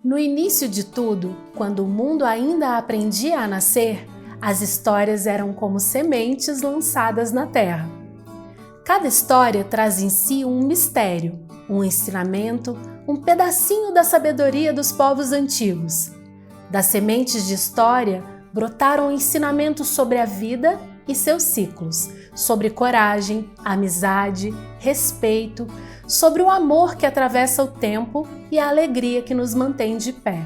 No início de tudo, quando o mundo ainda aprendia a nascer, as histórias eram como sementes lançadas na terra. Cada história traz em si um mistério, um ensinamento, um pedacinho da sabedoria dos povos antigos. Das sementes de história brotaram ensinamentos sobre a vida e seus ciclos, sobre coragem, amizade, respeito, sobre o amor que atravessa o tempo e a alegria que nos mantém de pé.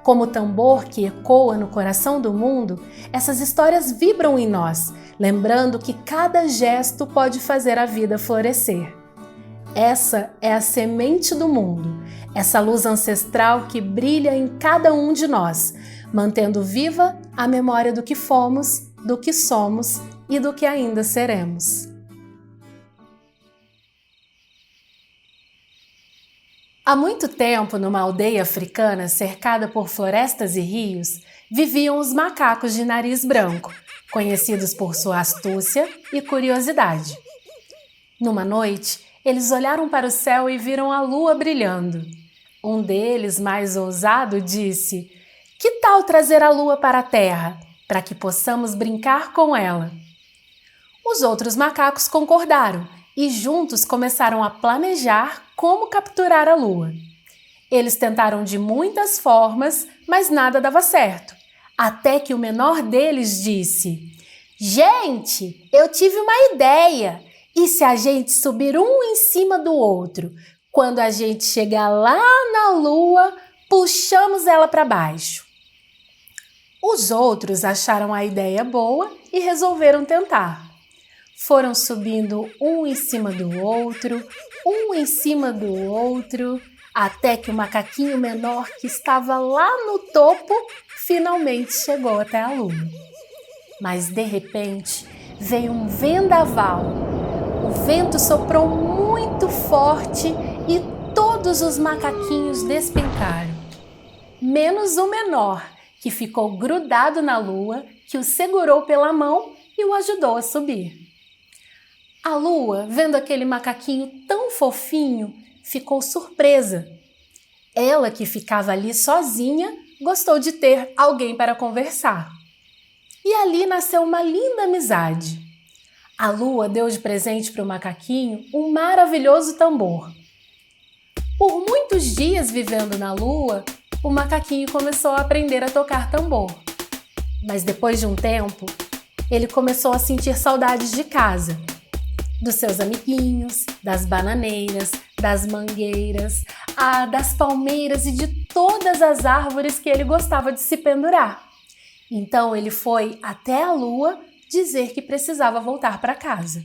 Como o tambor que ecoa no coração do mundo, essas histórias vibram em nós, lembrando que cada gesto pode fazer a vida florescer. Essa é a semente do mundo, essa luz ancestral que brilha em cada um de nós, mantendo viva a memória do que fomos, do que somos e do que ainda seremos. Há muito tempo, numa aldeia africana cercada por florestas e rios, viviam os macacos de nariz branco, conhecidos por sua astúcia e curiosidade. Numa noite, eles olharam para o céu e viram a lua brilhando. Um deles, mais ousado, disse: "Que tal trazer a lua para a terra, para que possamos brincar com ela?" Os outros macacos concordaram e juntos começaram a planejar como capturar a lua. Eles tentaram de muitas formas, mas nada dava certo. Até que o menor deles disse: "Gente, eu tive uma ideia! E se a gente subir um em cima do outro? Quando a gente chegar lá na lua, puxamos ela para baixo." Os outros acharam a ideia boa e resolveram tentar. Foram subindo um em cima do outro, até que o macaquinho menor que estava lá no topo finalmente chegou até a lua. Mas de repente veio um vendaval. O vento soprou muito forte e todos os macaquinhos despencaram, menos o menor, que ficou grudado na lua, que o segurou pela mão e o ajudou a subir. A lua, vendo aquele macaquinho tão fofinho, ficou surpresa. Ela, que ficava ali sozinha, gostou de ter alguém para conversar. E ali nasceu uma linda amizade. A lua deu de presente para o macaquinho um maravilhoso tambor. Por muitos dias vivendo na lua, o macaquinho começou a aprender a tocar tambor. Mas depois de um tempo, ele começou a sentir saudades de casa, dos seus amiguinhos, das bananeiras, das mangueiras, das palmeiras e de todas as árvores que ele gostava de se pendurar. Então ele foi até a lua dizer que precisava voltar para casa.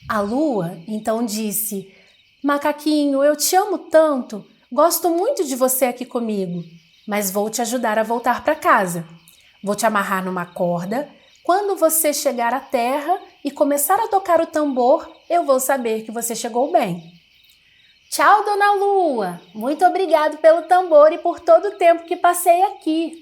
A lua então disse: "Macaquinho, eu te amo tanto, gosto muito de você aqui comigo, mas vou te ajudar a voltar para casa. Vou te amarrar numa corda. Quando você chegar à terra e começar a tocar o tambor, eu vou saber que você chegou bem." "Tchau, Dona Lua! Muito obrigado pelo tambor e por todo o tempo que passei aqui."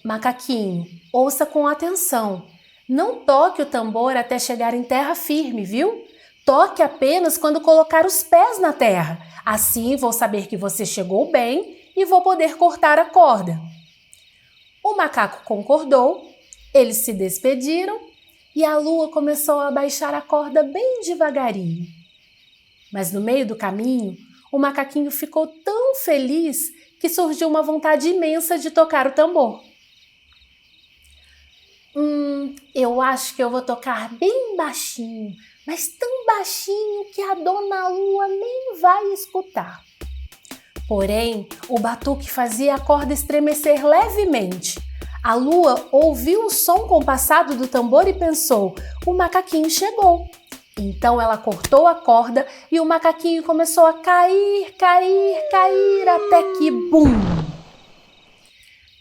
"Macaquinho, ouça com atenção. Não toque o tambor até chegar em terra firme, viu? Toque apenas quando colocar os pés na terra. Assim vou saber que você chegou bem e vou poder cortar a corda." O macaco concordou. Eles se despediram e a lua começou a baixar a corda bem devagarinho. Mas no meio do caminho, o macaquinho ficou tão feliz que surgiu uma vontade imensa de tocar o tambor. Eu acho que eu vou tocar bem baixinho, mas tão baixinho que a Dona Lua nem vai escutar." Porém, o batuque fazia a corda estremecer levemente. A lua ouviu o som compassado do tambor e pensou: "O macaquinho chegou." Então ela cortou a corda e o macaquinho começou a cair, até que bum!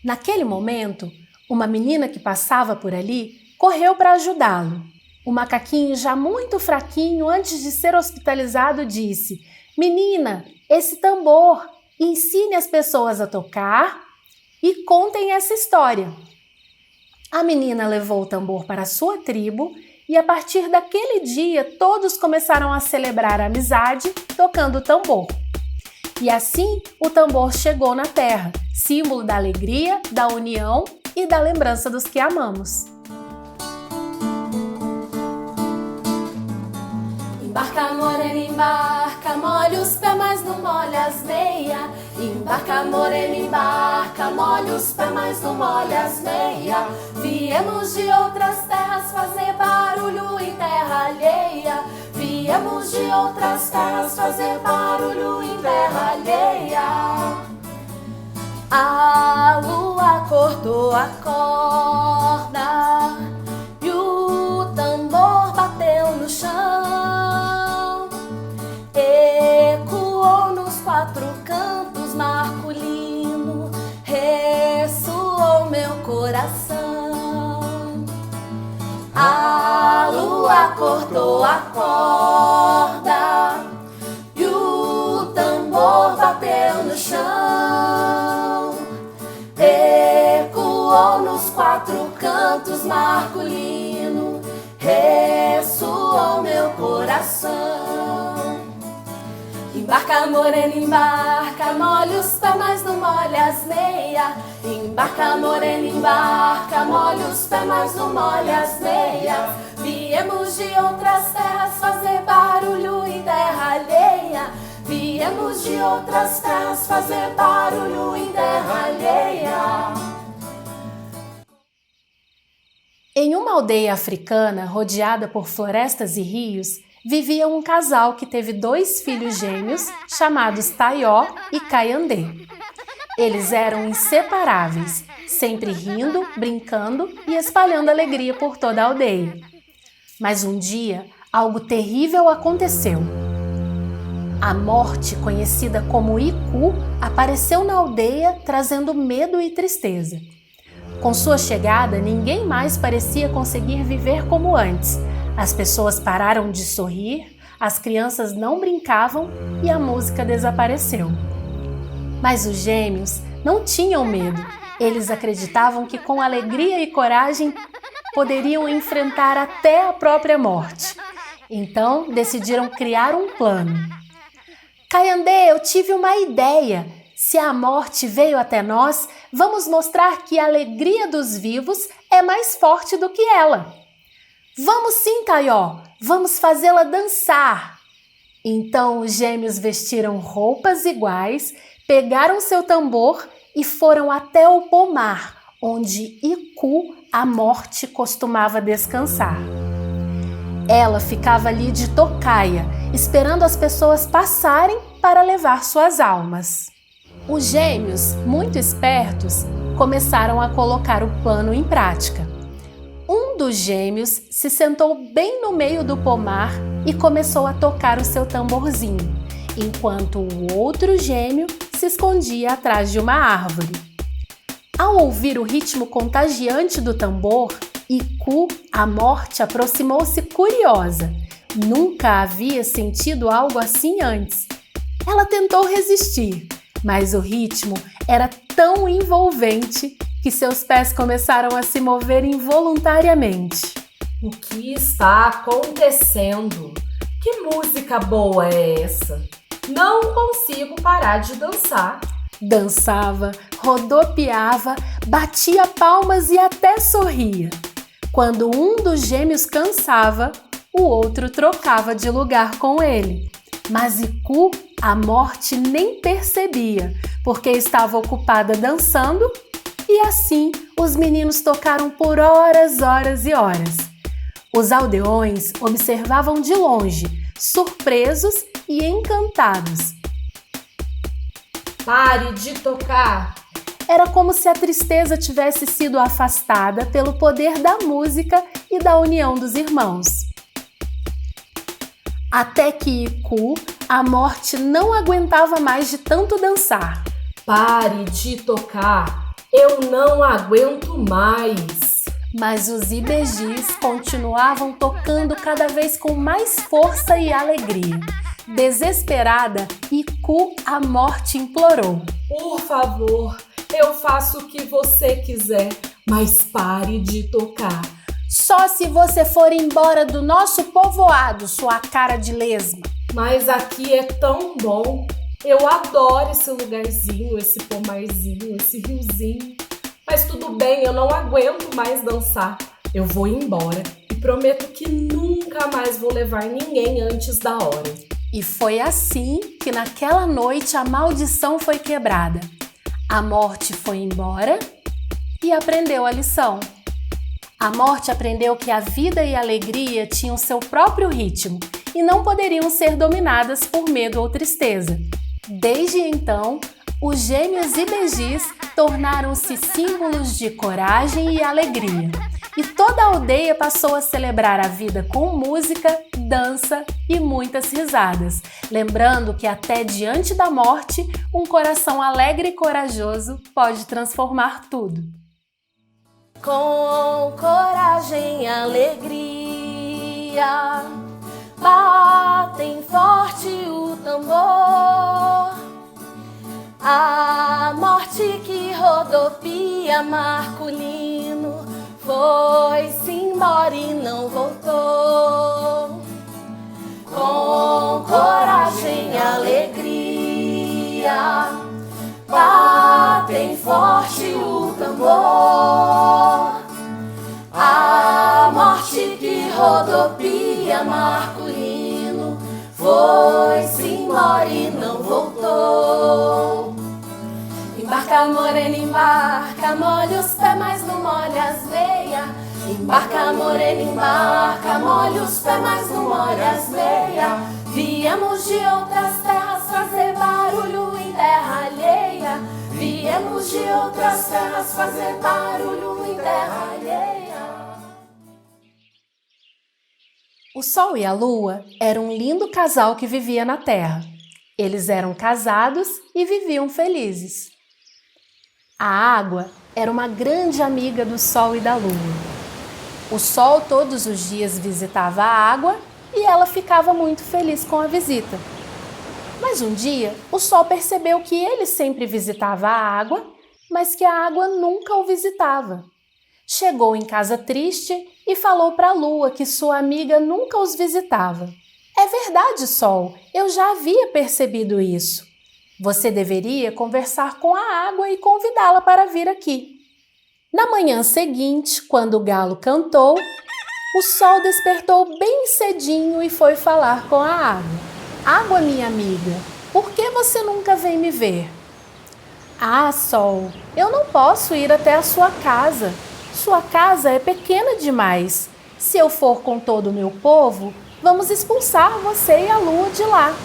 Naquele momento, uma menina que passava por ali correu para ajudá-lo. O macaquinho, já muito fraquinho, antes de ser hospitalizado, disse: "Menina, esse tambor, ensine as pessoas a tocar e contem essa história." A menina levou o tambor para a sua tribo e a partir daquele dia todos começaram a celebrar a amizade tocando o tambor. E assim o tambor chegou na terra, símbolo da alegria, da união e da lembrança dos que amamos. Embarca, morena, embarca, molha os pés, mas não molha as meia. Embarca, morena, embarca, molha os pés, mas não molha as meia. Viemos de outras terras fazer barulho em terra alheia. Viemos de outras terras fazer barulho em terra alheia. A lua cortou a corda e o tambor bateu no chão. Ecoou nos quatro cantos, marculino, ressoou meu coração. A lua cortou a corda e o tambor bateu no chão. Ecoou nos quatro cantos, marculino, ressoou meu coração. Embarca, morena, embarca, molha os pés, mas não molha as meia. Embarca, morena, embarca, molha os pés, mas não molha as meia. Viemos de outras terras fazer barulho em terra alheia. Viemos de outras terras fazer barulho em terra alheia. Em uma aldeia africana rodeada por florestas e rios, vivia um casal que teve 2 filhos gêmeos chamados Taió e Kayandé. Eles eram inseparáveis, sempre rindo, brincando e espalhando alegria por toda a aldeia. Mas um dia, algo terrível aconteceu. A morte, conhecida como Iku, apareceu na aldeia trazendo medo e tristeza. Com sua chegada, ninguém mais parecia conseguir viver como antes. As pessoas pararam de sorrir, as crianças não brincavam e a música desapareceu. Mas os gêmeos não tinham medo. Eles acreditavam que com alegria e coragem poderiam enfrentar até a própria morte. Então decidiram criar um plano. Kayandé, eu tive uma ideia. Se a morte veio até nós, vamos mostrar que a alegria dos vivos é mais forte do que ela. Vamos sim, Taió, vamos fazê-la dançar. Então os gêmeos vestiram roupas iguais, pegaram seu tambor e foram até o pomar, onde Iku, a morte, costumava descansar. Ela ficava ali de tocaia, esperando as pessoas passarem para levar suas almas. Os gêmeos, muito espertos, começaram a colocar o plano em prática. Um dos gêmeos se sentou bem no meio do pomar e começou a tocar o seu tamborzinho, enquanto o outro gêmeo se escondia atrás de uma árvore. Ao ouvir o ritmo contagiante do tambor, Iku, a morte, aproximou-se curiosa. Nunca havia sentido algo assim antes. Ela tentou resistir, mas o ritmo era tão envolvente que seus pés começaram a se mover involuntariamente. O que está acontecendo? Que música boa é essa? Não consigo parar de dançar. Dançava, rodopiava, batia palmas e até sorria. Quando um dos gêmeos cansava, o outro trocava de lugar com ele. Mas Iku, a morte, nem percebia, porque estava ocupada dançando. E assim, os meninos tocaram por horas, horas e horas. Os aldeões observavam de longe, surpresos e encantados. Pare de tocar! Era como se a tristeza tivesse sido afastada pelo poder da música e da união dos irmãos. Até que Iku, a morte, não aguentava mais de tanto dançar. Pare de tocar! Eu não aguento mais! Mas os ibejis continuavam tocando cada vez com mais força e alegria. Desesperada, Iku, a morte, implorou. Por favor, eu faço o que você quiser, mas pare de tocar. Só se você for embora do nosso povoado, sua cara de lesma. Mas aqui é tão bom. Eu adoro esse lugarzinho, esse pomarzinho, esse riozinho. Mas tudo bem, eu não aguento mais dançar. Eu vou embora e prometo que nunca mais vou levar ninguém antes da hora. E foi assim que naquela noite a maldição foi quebrada. A morte foi embora e aprendeu a lição. A morte aprendeu que a vida e a alegria tinham seu próprio ritmo e não poderiam ser dominadas por medo ou tristeza. Desde então, os gêmeos Ibejis tornaram-se símbolos de coragem e alegria. E toda a aldeia passou a celebrar a vida com música, dança e muitas risadas, lembrando que até diante da morte, um coração alegre e corajoso pode transformar tudo. Com coragem e alegria, batem forte o tambor. A morte que rodopia Marculino foi-se embora e não voltou. Com coragem e alegria, batem forte o tambor. A morte que rodopia Marculino foi-se embora e não voltou. Embarca, morena, embarca, molha os pés, mas não molha as veias. Embarca, morena, embarca, molha os pés, mas não molha as veias. Viemos de outras terras fazer barulho em terra alheia. Viemos de outras terras fazer barulho em terra alheia. O Sol e a Lua eram um lindo casal que vivia na Terra. Eles eram casados e viviam felizes. A água era uma grande amiga do Sol e da Lua. O Sol todos os dias visitava a água e ela ficava muito feliz com a visita. Mas um dia, o Sol percebeu que ele sempre visitava a água, mas que a água nunca o visitava. Chegou em casa triste e falou para a Lua que sua amiga nunca os visitava. É verdade, Sol, eu já havia percebido isso. Você deveria conversar com a água e convidá-la para vir aqui. Na manhã seguinte, quando o galo cantou, o Sol despertou bem cedinho e foi falar com a água. Água, minha amiga, por que você nunca vem me ver? Ah, Sol, eu não posso ir até a sua casa. Sua casa é pequena demais. Se eu for com todo o meu povo, vamos expulsar você e a Lua de lá.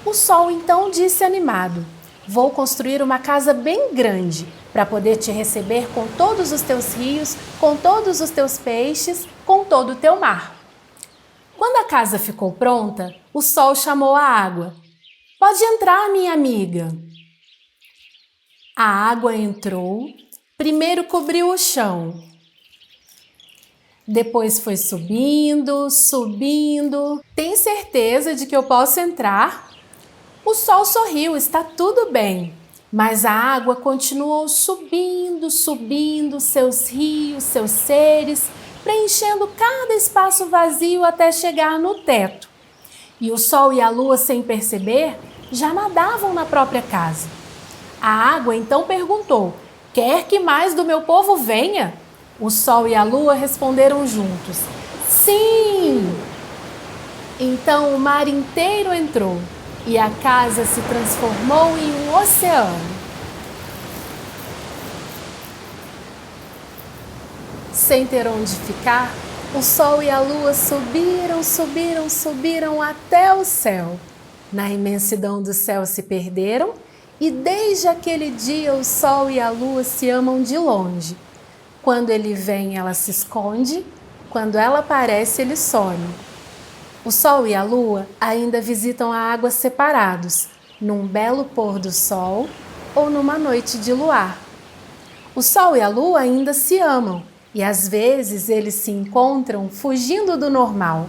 O Sol então disse animado: vou construir uma casa bem grande para poder te receber com todos os teus rios, com todos os teus peixes, com todo o teu mar. Quando a casa ficou pronta, o Sol chamou a água. Pode entrar, minha amiga. A água entrou. Primeiro cobriu o chão, depois foi subindo, subindo. Tem certeza de que eu posso entrar? O Sol sorriu, está tudo bem. Mas a água continuou subindo, subindo seus rios, seus seres, preenchendo cada espaço vazio até chegar no teto. E o Sol e a Lua, sem perceber, já nadavam na própria casa. A água então perguntou: quer que mais do meu povo venha? O Sol e a Lua responderam juntos: sim! Então o mar inteiro entrou e a casa se transformou em um oceano. Sem ter onde ficar, o Sol e a Lua subiram, subiram, subiram até o céu. Na imensidão do céu se perderam. E desde aquele dia o Sol e a Lua se amam de longe. Quando ele vem, ela se esconde. Quando ela aparece, ele some. O Sol e a Lua ainda visitam a água separados, num belo pôr do sol ou numa noite de luar. O Sol e a Lua ainda se amam e às vezes eles se encontram fugindo do normal.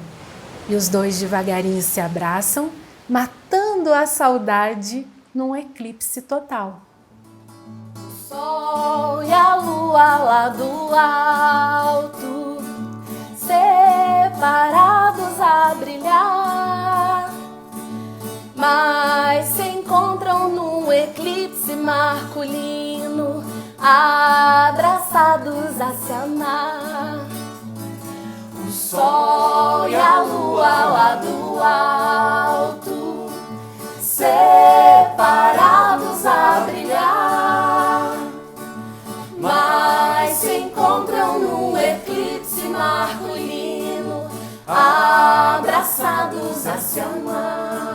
E os dois devagarinho se abraçam, matando a saudade num eclipse total. O Sol e a Lua lá do alto, separados a brilhar, mas marculino, abraçados a se amar. O sol e a lua lá do alto, separados a brilhar, mas se encontram num eclipse marculino, abraçados a se amar.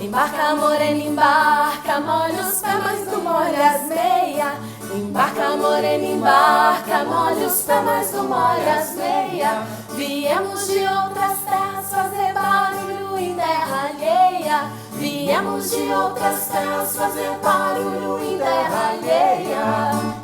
Embarca, morena, embarca, molha os pés, mas não molha as meias. Embarca, morena, embarca, molha os pés, mas não molha as meias. Viemos de outras terras fazer barulho em terra alheia. Viemos de outras terras fazer barulho em terra alheia.